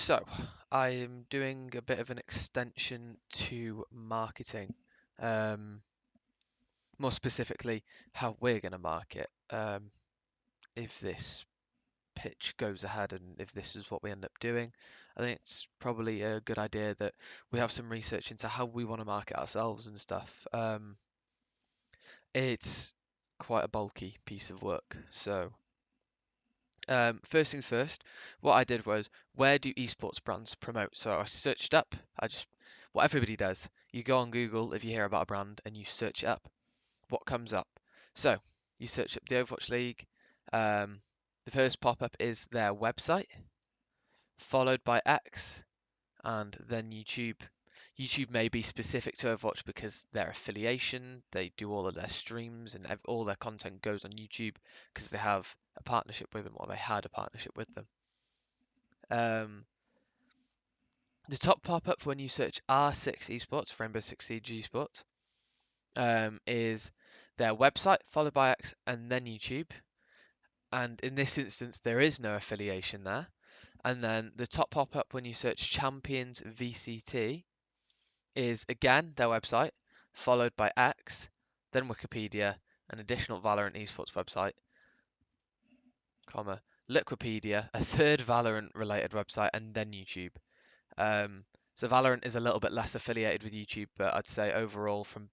So, I'm doing a bit of an extension to marketing. Um, More specifically, how we're going to market. If this pitch goes ahead and if this is what we end up doing, I think it's probably a good idea that we have some research into how we want to market ourselves and stuff. It's quite a bulky piece of work. So, first things first, what I did was, where do esports brands promote? So I searched up, what everybody does. You go on Google if you hear about a brand and you search it up. What comes up? So you search up the Overwatch League. Um, the first pop-up is their website, followed by X, and then YouTube. YouTube may be specific to Overwatch because their affiliation, they do all of their streams and all their content goes on YouTube because they have a partnership with them or they had a partnership with them. Um, the top pop-up when you search R6 Esports, Rainbow Six Siege Esports, is their website, followed by X, and then YouTube. And in this instance, there is no affiliation there. And then the top pop-up when you search Champions VCT is again their website, followed by X, then Wikipedia, an additional Valorant esports website, comma, Liquipedia, a third Valorant related website, and then YouTube. So Valorant is a little bit less affiliated with YouTube, but I'd say overall from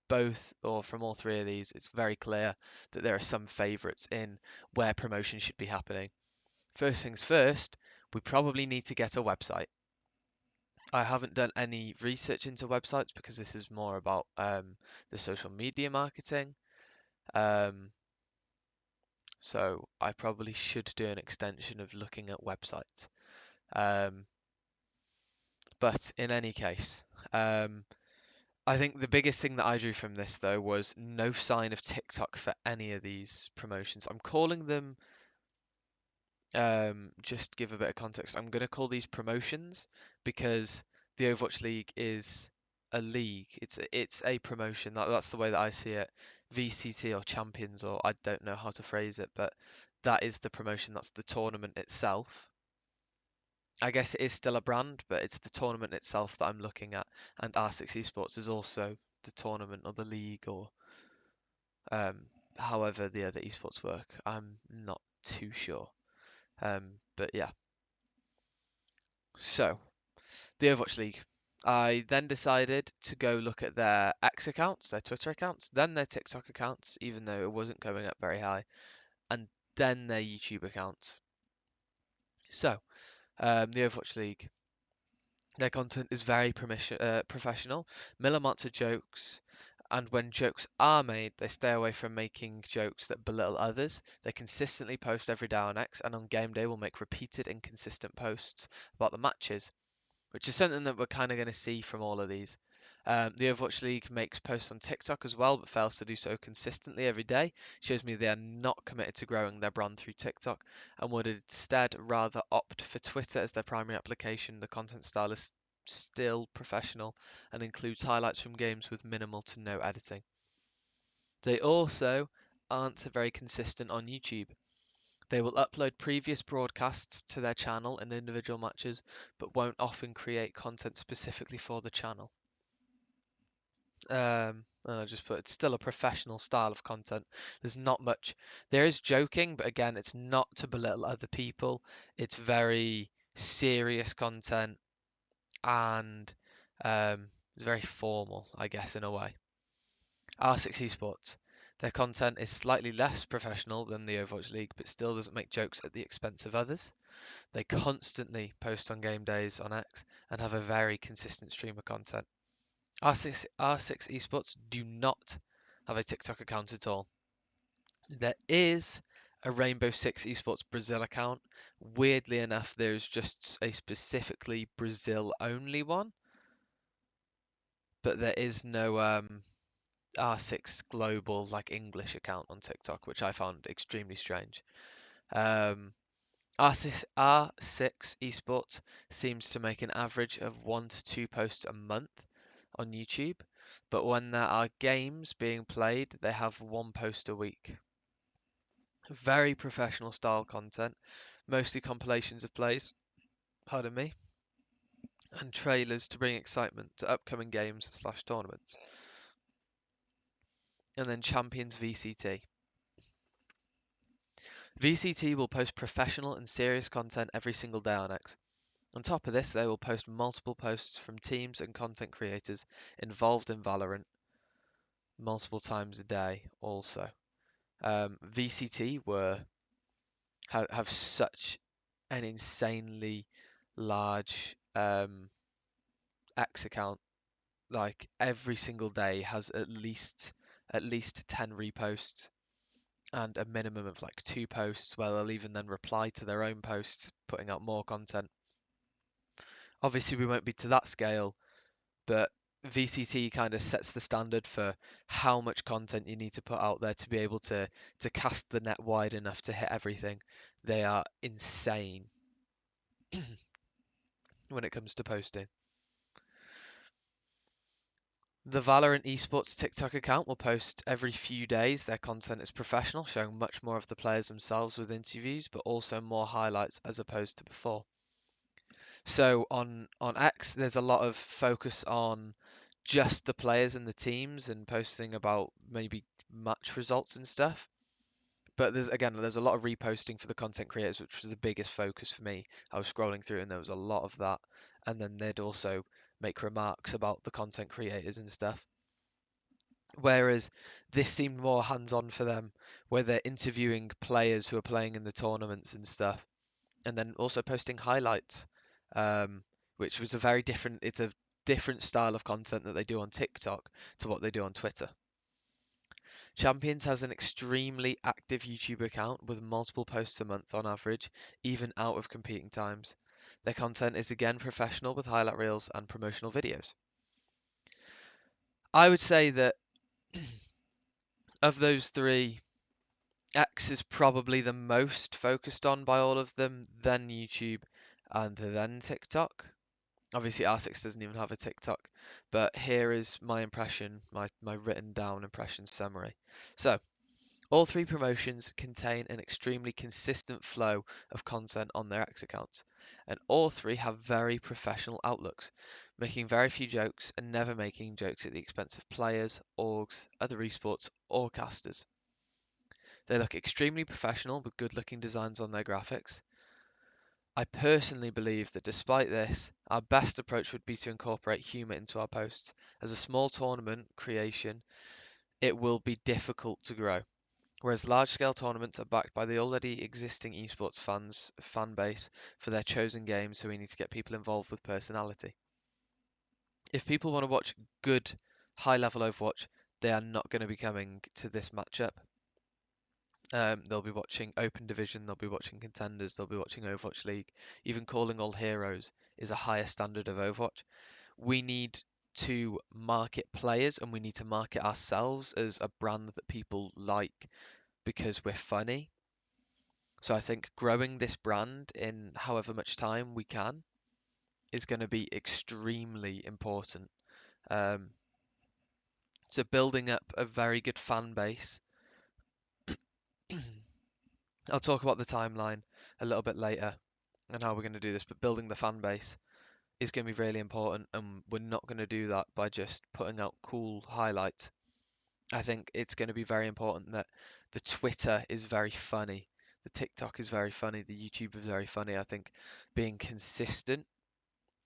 both or from all three of these, it's very clear that there are some favourites in where promotion should be happening. First things first, we probably need to get a website. I haven't done any research into websites because this is more about the social media marketing. Um, so I probably should do an extension of looking at websites. Um, but in any case, I think the biggest thing that I drew from this though was no sign of TikTok for any of these promotions. I'm calling them, just to give a bit of context, I'm going to call these promotions because the Overwatch League is a league. It's a promotion. That's the way that I see it. VCT or Champions, or I don't know how to phrase it, but that is the promotion. That's the tournament itself. I guess it is still a brand, but it's the tournament itself that I'm looking at. And R6 Esports is also the tournament or the league or um, however the other esports work. I'm not too sure. But yeah. So the Overwatch League. I then decided to go look at their X accounts, their Twitter accounts, then their TikTok accounts, even though it wasn't going up very high, and then their YouTube accounts. So, the Overwatch League. Their content is very professional, mill amounts of jokes, and when jokes are made, they stay away from making jokes that belittle others. They consistently post every day on X, and on game day will make repeated and consistent posts about the matches, which is something that we're kind of going to see from all of these. The Overwatch League makes posts on TikTok as well, but fails to do so consistently every day. Shows me they are not committed to growing their brand through TikTok and would instead rather opt for Twitter as their primary application. The content style is still professional and includes highlights from games with minimal to no editing. They also aren't very consistent on YouTube. They will upload previous broadcasts to their channel and individual matches, but won't often create content specifically for the channel. And I just put it's still a professional style of content. There's not much. There is joking, but again, it's not to belittle other people. It's very serious content and it's very formal, I guess, in a way. R6 Esports. Their content is slightly less professional than the Overwatch League, but still doesn't make jokes at the expense of others. They constantly post on game days on X and have a very consistent stream of content. R6 Esports do not have a TikTok account at all. There is a Rainbow Six Esports Brazil account. Weirdly enough, there's just a specifically Brazil only one, but there is no R6 global like English account on TikTok, which I found extremely strange. R6 Esports seems to make an average of 1 to 2 posts a month on YouTube, but when there are games being played, they have 1 post a week. Very professional style content, mostly compilations of plays, pardon me, and trailers to bring excitement to upcoming games/tournaments. And then Champions VCT. VCT will post professional and serious content every single day on X. On top of this, they will post multiple posts from teams and content creators involved in Valorant multiple times a day also. VCT have such an insanely large X account. Like every single day has at least 10 reposts and a minimum of like 2 posts where they'll even then reply to their own posts, putting out more content. Obviously, we won't be to that scale, but VCT kind of sets the standard for how much content you need to put out there to be able to cast the net wide enough to hit everything. They are insane when it comes to posting. The Valorant Esports TikTok account will post every few days. Their content is professional, showing much more of the players themselves with interviews, but also more highlights as opposed to before. So on X, there's a lot of focus on just the players and the teams and posting about maybe match results and stuff. But there's a lot of reposting for the content creators, which was the biggest focus for me. I was scrolling through and there was a lot of that. And then they'd also make remarks about the content creators and stuff. Whereas this seemed more hands-on for them, where they're interviewing players who are playing in the tournaments and stuff, and then also posting highlights, um, which was a very different. It's a different style of content that they do on TikTok to what they do on Twitter. Champions has an extremely active YouTube account with multiple posts a month on average, even out of competing times. Their content is again professional with highlight reels and promotional videos. I would say that of those three, X is probably the most focused on by all of them, then YouTube, and then TikTok. Obviously, R6 doesn't even have a TikTok, but here is my impression, my written down impression summary. So, all three promotions contain an extremely consistent flow of content on their X accounts, and all three have very professional outlooks, making very few jokes and never making jokes at the expense of players, orgs, other esports, or casters. They look extremely professional with good looking designs on their graphics. I personally believe that despite this, our best approach would be to incorporate humour into our posts. As a small tournament creation, it will be difficult to grow, whereas large scale tournaments are backed by the already existing esports fan base for their chosen games, so we need to get people involved with personality. If people want to watch good high level Overwatch, they are not going to be coming to this matchup. They'll be watching Open Division, they'll be watching Contenders, they'll be watching Overwatch League. Even calling all heroes is a higher standard of Overwatch. We need to market players and we need to market ourselves as a brand that people like because we're funny. So I think growing this brand in however much time we can is going to be extremely important. Um, so building up a very good fan base. I'll talk about the timeline a little bit later and how we're going to do this, but building the fan base is going to be really important, and we're not going to do that by just putting out cool highlights. I think it's going to be very important that the Twitter is very funny, the TikTok is very funny, the YouTube is very funny. I think being consistent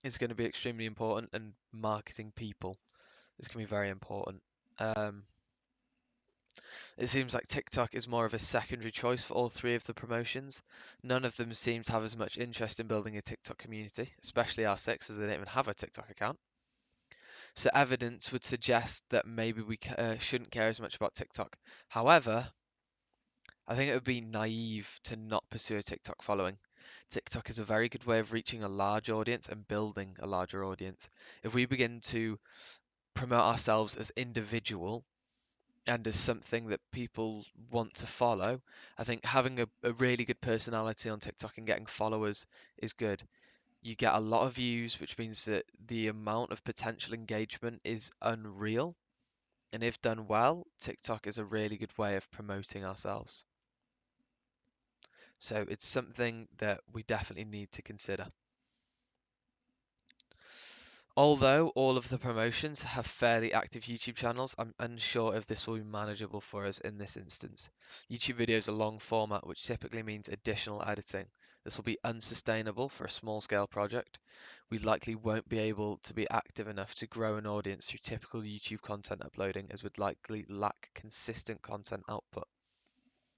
is going to be extremely important, and marketing people is going to be very important. Um, It seems like TikTok is more of a secondary choice for all three of the promotions. None of them seem to have as much interest in building a TikTok community, especially R6 as they don't even have a TikTok account. So evidence would suggest that maybe we shouldn't care as much about TikTok. However, I think it would be naive to not pursue a TikTok following. TikTok is a very good way of reaching a large audience and building a larger audience. If we begin to promote ourselves as individual and as something that people want to follow, I think having a really good personality on TikTok and getting followers is good. You get a lot of views, which means that the amount of potential engagement is unreal. And if done well, TikTok is a really good way of promoting ourselves. So it's something that we definitely need to consider. Although all of the promotions have fairly active YouTube channels, I'm unsure if this will be manageable for us in this instance. YouTube videos are long format, which typically means additional editing. This will be unsustainable for a small scale project. We likely won't be able to be active enough to grow an audience through typical YouTube content uploading, as would likely lack consistent content output.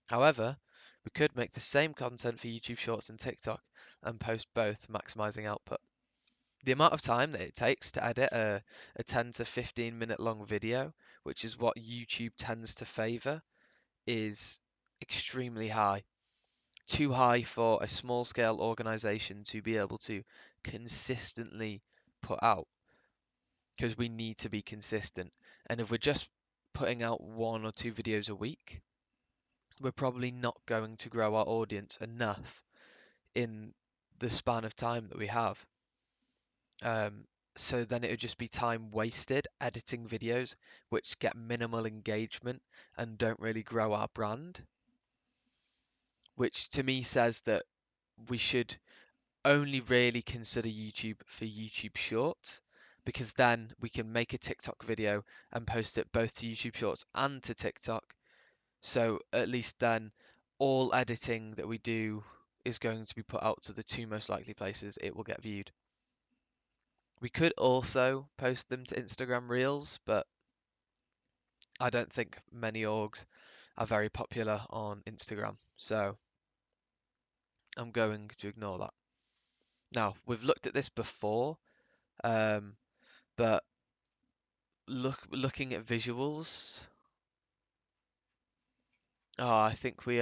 However, we could make the same content for YouTube Shorts and TikTok and post both, maximizing output. The amount of time that it takes to edit a 10 to 15-minute long video, which is what YouTube tends to favor, is extremely high. Too high for a small scale organization to be able to consistently put out, because we need to be consistent. And if we're just putting out 1 or 2 videos a week, we're probably not going to grow our audience enough in the span of time that we have. Um, so then it would just be time wasted editing videos which get minimal engagement and don't really grow our brand, which to me says that we should only really consider YouTube for YouTube Shorts, because then we can make a TikTok video and post it both to YouTube Shorts and to TikTok. So at least then all editing that we do is going to be put out to the 2 most likely places it will get viewed. We could also post them to Instagram Reels, but I don't think many orgs are very popular on Instagram, so I'm going to ignore that. Now, we've looked at this before, um, but looking at visuals, I think we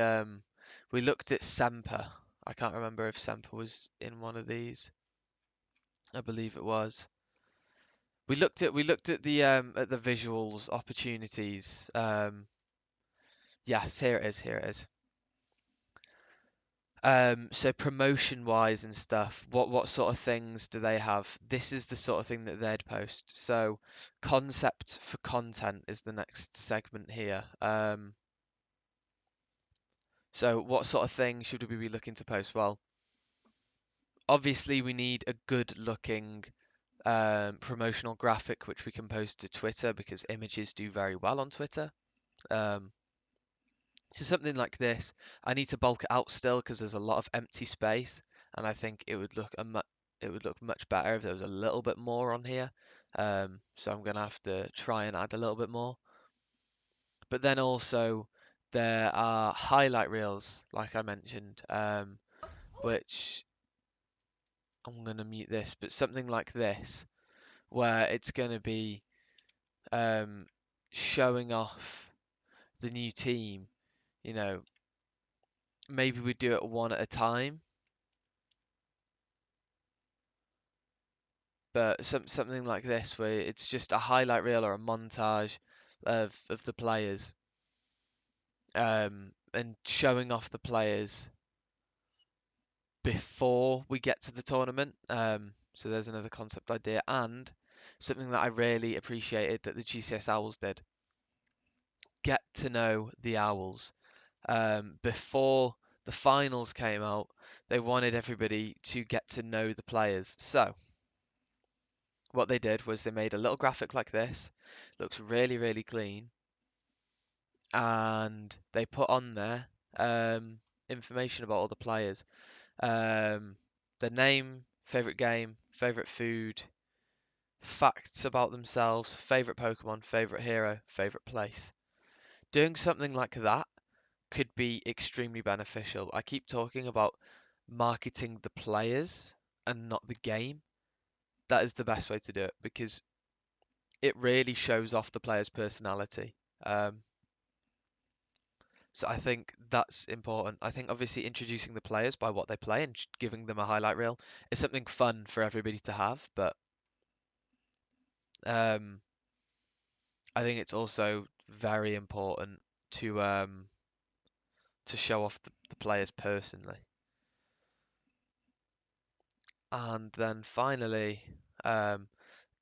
looked at Semper. I can't remember if Semper was in one of these. I believe it was. We looked at the visuals opportunities. Yes, here it is. Here it is. So promotion wise and stuff, what sort of things do they have? This is the sort of thing that they'd post. So concept for content is the next segment here. So what sort of thing should we be looking to post? Well, obviously we need a good looking promotional graphic which we can post to Twitter, because images do very well on Twitter. Um, So something like this, I need to bulk it out still because there's a lot of empty space, and I think it would look much better if there was a little bit more on here. So I'm gonna have to try and add a little bit more. But then also there are highlight reels, like I mentioned, which I'm gonna mute this, but something like this, where it's gonna be um, showing off the new team. You know, maybe we do it one at a time, but something like this where it's just a highlight reel or a montage of the players, and showing off the players before we get to the tournament. So there's another concept idea, and something that I really appreciated that the GCS Owls did: get to know the Owls. Before the finals came out, they wanted everybody to get to know the players. So what they did was they made a little graphic like this, looks really, really clean, and they put on there information about all the players. Um, their name, favorite game, favorite food, facts about themselves, favorite Pokemon, favorite hero, favorite place. Doing something like that could be extremely beneficial. I keep talking about marketing the players and not the game. That is the best way to do it, because it really shows off the player's personality. Um, So I think that's important. I think obviously introducing the players by what they play and giving them a highlight reel is something fun for everybody to have, but um, I think it's also very important to show off the players personally. And then finally, um,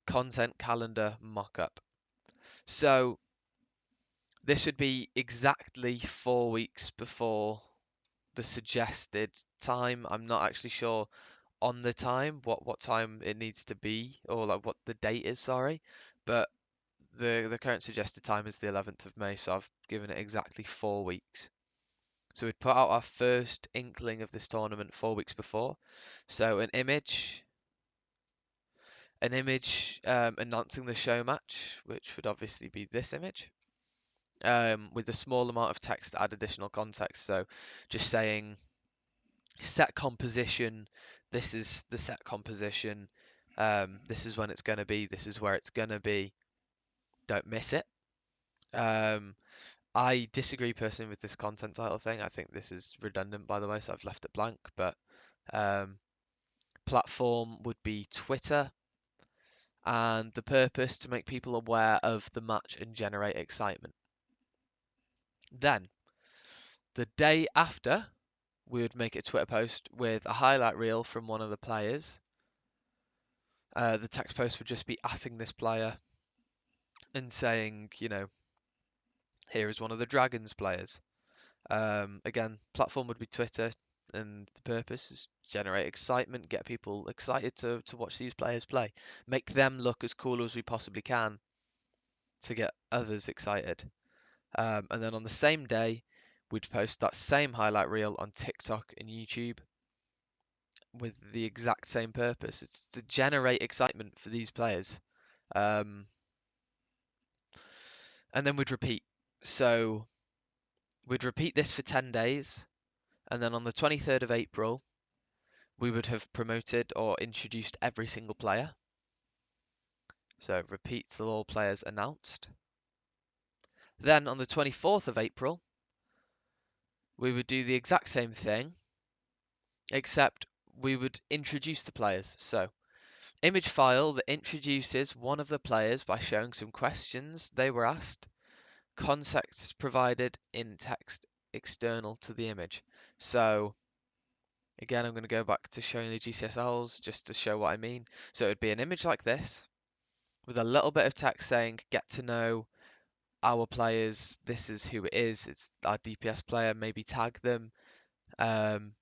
content calendar mock-up. So this would be exactly 4 weeks before the suggested time. I'm not actually sure on the time, what time it needs to be, or like what the date is, sorry. But the current suggested time is the 11th of May, so I've given it exactly 4 weeks. So we'd put out our first inkling of this tournament 4 weeks before. So an image announcing the show match, which would obviously be this image, with a small amount of text to add additional context. So just saying set composition, this is the set composition, this is when it's going to be, this is where it's going to be, don't miss it. I disagree personally with this content title thing. I think this is redundant, by the way, so I've left it blank. But um, platform would be Twitter, and the purpose to make people aware of the match and generate excitement. Then, the day after, we would make a Twitter post with a highlight reel from one of the players. The text post would just be atting this player and saying, here is one of the Dragons players. Again, platform would be Twitter, and the purpose is generate excitement, get people excited to watch these players play, make them look as cool as we possibly can to get others excited. And then on the same day, we'd post that same highlight reel on TikTok and YouTube with the exact same purpose. It's to generate excitement for these players. Um, and then we'd repeat. So we'd repeat this for 10 days. And then on the 23rd of April, we would have promoted or introduced every single player. So repeats till all players announced. Then on the 24th of April, we would do the exact same thing, except we would introduce the players. So image file that introduces one of the players by showing some questions they were asked, context provided in text external to the image. So again, I'm going to go back to showing the GCSLs just to show what I mean. So it would be an image like this with a little bit of text saying, get to know our players, this is who it is, it's our DPS player, maybe tag them. Um,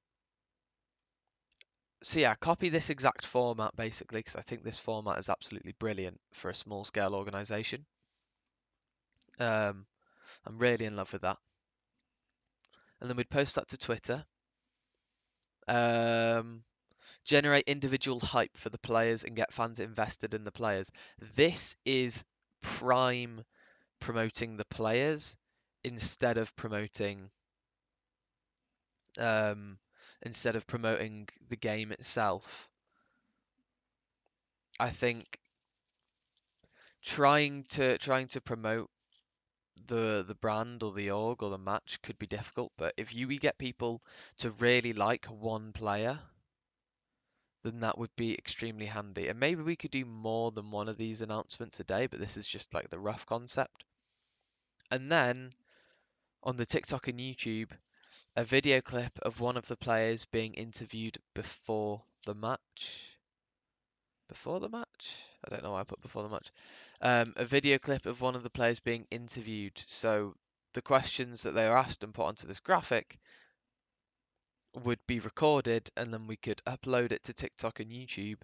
so yeah, copy this exact format basically, because I think this format is absolutely brilliant for a small scale organization. I'm really in love with that. And then we'd post that to Twitter. Um, generate individual hype for the players and get fans invested in the players. This is prime promoting the players instead of promoting um, the game itself. I think trying to promote the brand or the org or the match could be difficult, but if we get people to really like one player, then that would be extremely handy. And maybe we could do more than one of these announcements a day, but this is just like the rough concept. And then on the TikTok and YouTube, a video clip of one of the players being interviewed before the match. Before the match? I don't know why I put before the match. A video clip of one of the players being interviewed. So the questions that they were asked and put onto this graphic would be recorded, and then we could upload it to TikTok and YouTube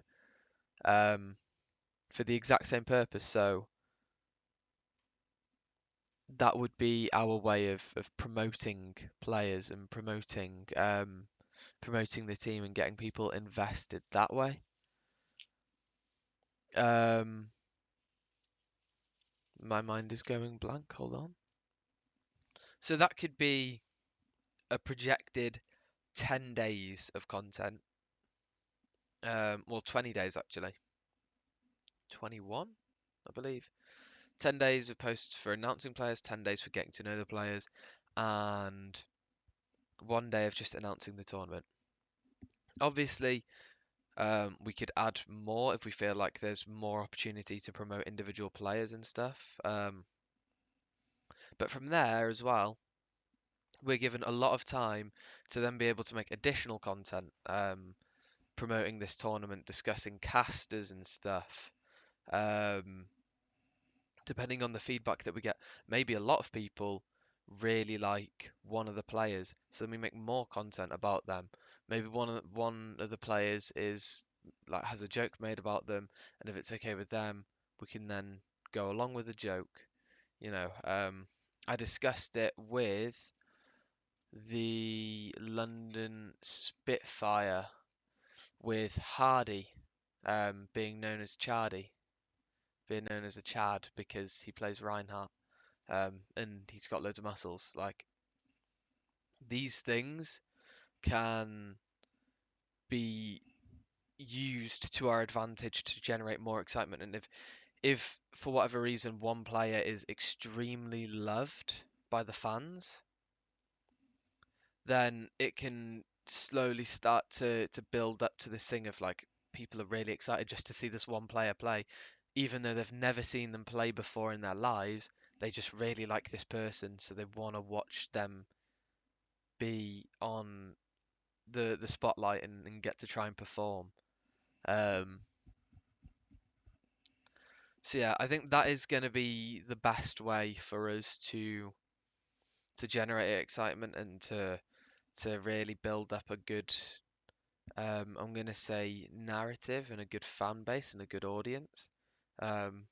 for the exact same purpose. So that would be our way of promoting players and promoting the team and getting people invested that way. My mind is going blank. Hold on. So that could be a projected 10 days of content. Well, 20 days actually. 21, I believe. 10 days of posts for announcing players, 10 days for getting to know the players, and 1 day of just announcing the tournament. Obviously, we could add more if we feel like there's more opportunity to promote individual players and stuff. But from there as well, we're given a lot of time to then be able to make additional content, promoting this tournament, discussing casters and stuff. Um, depending on the feedback that we get, maybe a lot of people really like one of the players, so then we make more content about them. Maybe one of the players is like has a joke made about them, and if it's okay with them, we can then go along with the joke. You know, I discussed it with the London Spitfire with Hardy, being known as Chardy, being known as a Chad because he plays Reinhardt, and he's got loads of muscles. Like these things can be used to our advantage to generate more excitement. And if for whatever reason one player is extremely loved by the fans, then it can slowly start to build up to this thing of like people are really excited just to see this one player play, even though they've never seen them play before in their lives. They just really like this person, so they want to watch them be on the spotlight and get to try and perform. Um, so yeah, I think that is going to be the best way for us to generate excitement and to really build up a good I'm going to say narrative and a good fan base and a good audience. Um,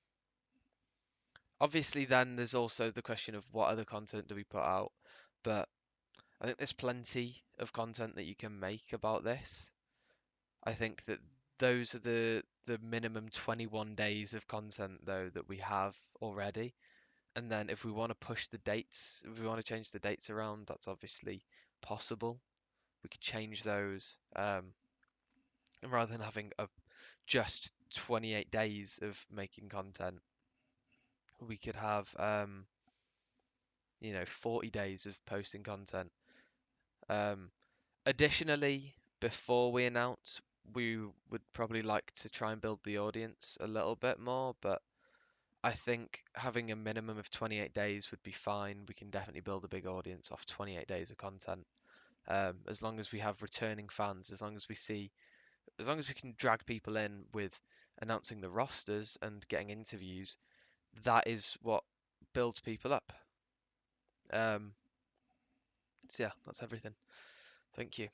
Obviously, then there's also the question of what other content do we put out, but I think there's plenty of content that you can make about this. I think that those are the minimum 21 days of content though that we have already. And then if we want to push the dates, if we want to change the dates around, that's obviously possible. We could change those. And rather than having a just 28 days of making content, we could have 40 days of posting content. Um, Additionally, before we announce, we would probably like to try and build the audience a little bit more, but I think having a minimum of 28 days would be fine. We can definitely build a big audience off 28 days of content. As long as we have returning fans, as long as we can drag people in with announcing the rosters and getting interviews, that is what builds people up. Um, so yeah, that's everything. Thank you.